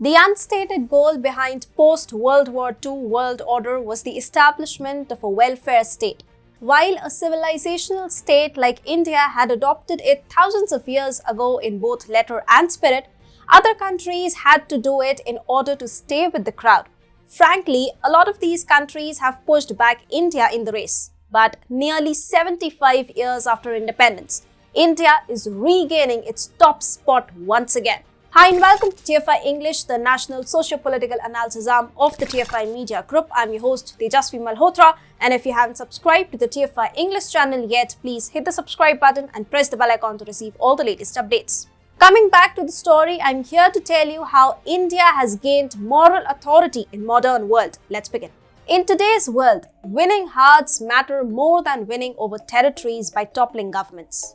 The unstated goal behind post-World War II world order was the establishment of a welfare state. While a civilizational state like India had adopted it thousands of years ago in both letter and spirit, other countries had to do it in order to stay with the crowd. Frankly, a lot of these countries have pushed back India in the race. But nearly 75 years after independence, India is regaining its top spot once again. Hi and welcome to TFI English, the national socio-political analysis arm of the TFI Media Group. I'm your host, Tejasvi Malhotra, and if you haven't subscribed to the TFI English channel yet, please hit the subscribe button and press the bell icon to receive all the latest updates. Coming back to the story, I'm here to tell you how India has gained moral authority in modern world. Let's begin. In today's world, winning hearts matter more than winning over territories by toppling governments.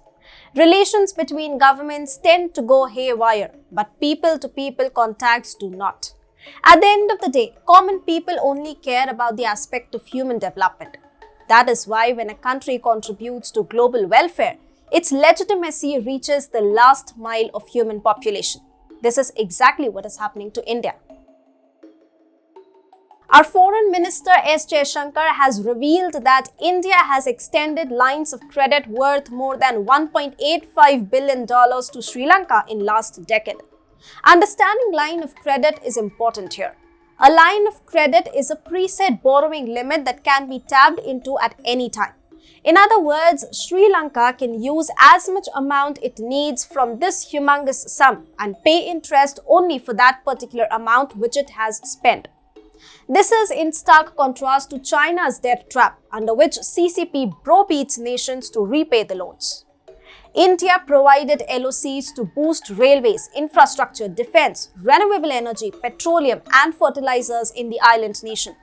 Relations between governments tend to go haywire, but people-to-people contacts do not. At the end of the day, common people only care about the aspect of human development. That is why when a country contributes to global welfare, its legitimacy reaches the last mile of human population. This is exactly what is happening to India. Our Foreign Minister S. Jaishankar has revealed that India has extended lines of credit worth more than $1.85 billion to Sri Lanka in last decade. Understanding line of credit is important here. A line of credit is a preset borrowing limit that can be tapped into at any time. In other words, Sri Lanka can use as much amount it needs from this humongous sum and pay interest only for that particular amount which it has spent. This is in stark contrast to China's debt trap, under which CCP browbeats nations to repay the loans. India provided LOCs to boost railways, infrastructure, defense, renewable energy, petroleum and fertilizers in the island nation.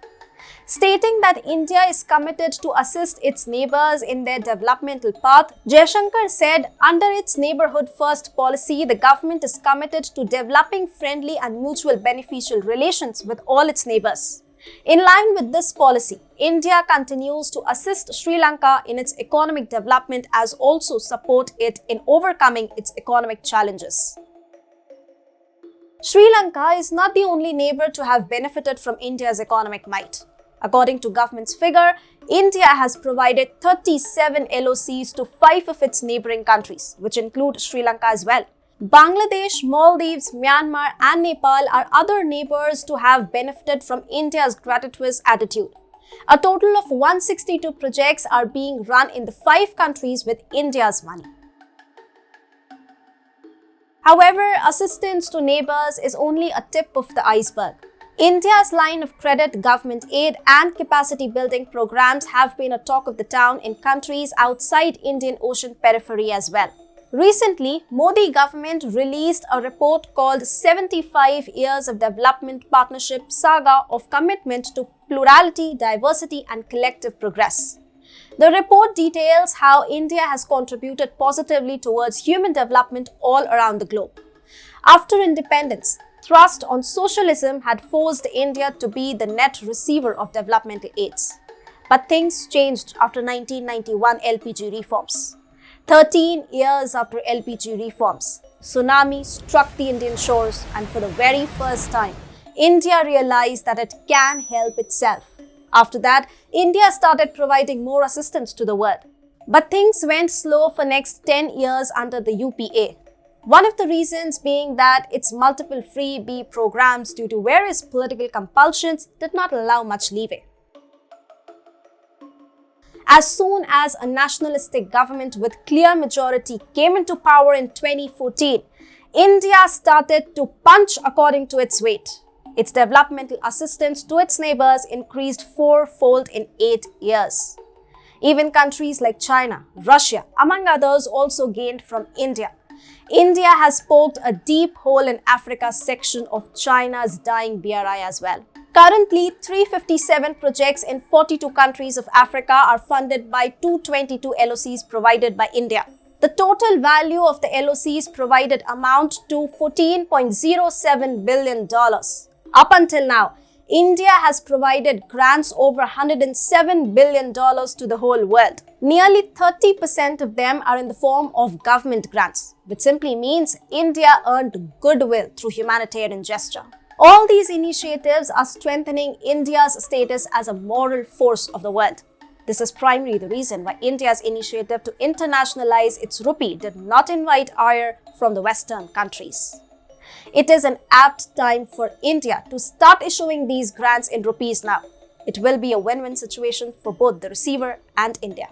Stating that India is committed to assist its neighbors in their developmental path, Jaishankar said, under its neighborhood first policy, the government is committed to developing friendly and mutual beneficial relations with all its neighbors. In line with this policy, India continues to assist Sri Lanka in its economic development as also support it in overcoming its economic challenges. Sri Lanka is not the only neighbor to have benefited from India's economic might. According to government's figure, India has provided 37 LOCs to 5 of its neighboring countries, which include Sri Lanka as well. Bangladesh, Maldives, Myanmar and Nepal are other neighbors to have benefited from India's gratuitous attitude. A total of 162 projects are being run in the 5 countries with India's money. However, assistance to neighbors is only a tip of the iceberg. India's line of credit, government aid and capacity building programs have been a talk of the town in countries outside Indian Ocean periphery as well. Recently, Modi government released a report called 75 Years of Development Partnership Saga of Commitment to Plurality, Diversity and Collective Progress. The report details how India has contributed positively towards human development all around the globe. After independence, thrust on socialism had forced India to be the net receiver of developmental aids. But things changed after 1991 LPG reforms. 13 years after LPG reforms, tsunami struck the Indian shores and for the very first time, India realized that it can help itself. After that, India started providing more assistance to the world. But things went slow for next 10 years under the UPA. One of the reasons being that its multiple freebie programs due to various political compulsions did not allow much leeway. As soon as a nationalistic government with clear majority came into power in 2014, India started to punch according to its weight. Its developmental assistance to its neighbors increased 4-fold in 8 years. Even countries like China, Russia, among others also gained from India. India has poked a deep hole in Africa's section of China's dying BRI as well. Currently, 357 projects in 42 countries of Africa are funded by 222 LOCs provided by India. The total value of the LOCs provided amount to $14.07 billion. Up until now, India has provided grants over $107 billion to the whole world. Nearly 30% of them are in the form of government grants, which simply means India earned goodwill through humanitarian gesture. All these initiatives are strengthening India's status as a moral force of the world. This is primarily the reason why India's initiative to internationalize its rupee did not invite ire from the Western countries. It is an apt time for India to start issuing these grants in rupees now. It will be a win-win situation for both the receiver and India.